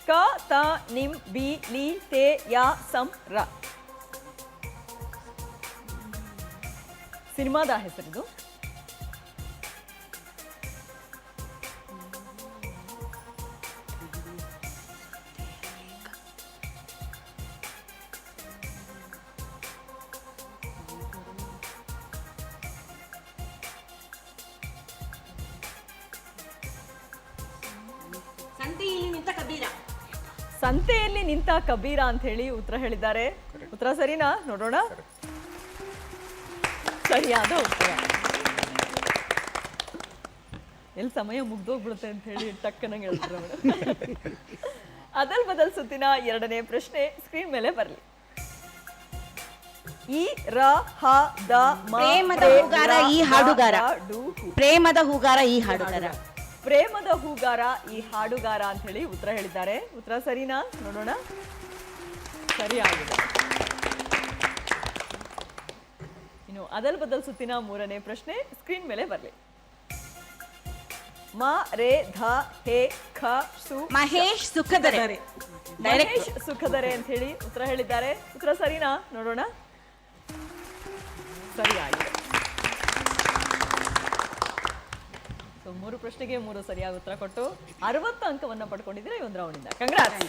ಕ ತ ನಿಂ ಬಿ ಲಿ ತೇ ಯ ಸಂ ರ. ಸಿನಿಮಾದ ಹೆಸರಿದು. ಸಂತೆಯಲ್ಲಿ ನಿಂತ ಕಬೀರ ಅಂತ ಹೇಳಿ ಉತ್ತರ ಹೇಳಿದ್ದಾರೆ. ಉತ್ತರ ಸರಿನಾ? ನೋಡೋಣ. ಸರಿಯಾದ ಉತ್ತರ. ಎಲ್ಲಿ ಸಮಯ ಮುಗ್ದೋಗ್ಬಿಡುತ್ತೆ ಅಂತ ಹೇಳಿ ಟಕ್ಕನಂಗೆ ಹೇಳ್ತಾರೆ ಮೇಡಮ್. ಅದಲ್ ಬದಲ್ ಸುತ್ತಿನ ಎರಡನೇ ಪ್ರಶ್ನೆ ಸ್ಕ್ರೀನ್ ಮೇಲೆ ಬರಲಿ. ಈ ರ ಹ ದ ಮ ಪ್ರೇಮದ ಹೂಗಾರ ಈ ಹಾಡುಗಾರ. ಪ್ರೇಮದ ಹೂಗಾರ ಈ ಹಾಡುಗಾರ. ಪ್ರೇಮದ ಹೂಗಾರ ಈ ಹಾಡುಗಾರ ಅಂತ ಹೇಳಿ ಉತ್ತರ ಹೇಳಿದ್ದಾರೆ. ಉತ್ತರ ಸರಿನಾ? ನೋಡೋಣ. ಸರಿಯಾಗಿದೆ. ಇನ್ನು ಅದಲ್ ಬದಲ್ ಸುತ್ತಿನ ಮೂರನೇ ಪ್ರಶ್ನೆ ಸ್ಕ್ರೀನ್ ಮೇಲೆ ಬರಲಿ. ಮ ರೇ ಧ ಹೇ ಖ ಸು ಮಹೇಶ್ ಸುಖದರೆ. ಮಹೇಶ್ ಸುಖದರೆ ಅಂತ ಹೇಳಿ ಉತ್ತರ ಹೇಳಿದ್ದಾರೆ. ಉತ್ತರ ಸರಿನಾ? ನೋಡೋಣ. ಸರಿಯಾಗಿದೆ. ಮೂರು ಪ್ರಶ್ನೆಗೆ 3 ಸರಿಯಾದ ಉತ್ತರ ಕೊಟ್ಟು 60 ಅಂಕವನ್ನ ಪಡ್ಕೊಂಡಿದ್ದೀರಾ ಈ ಒಂದು ರೌಂಡಿಂದ. ಕಂಗ್ರಾಟ್ಸ್.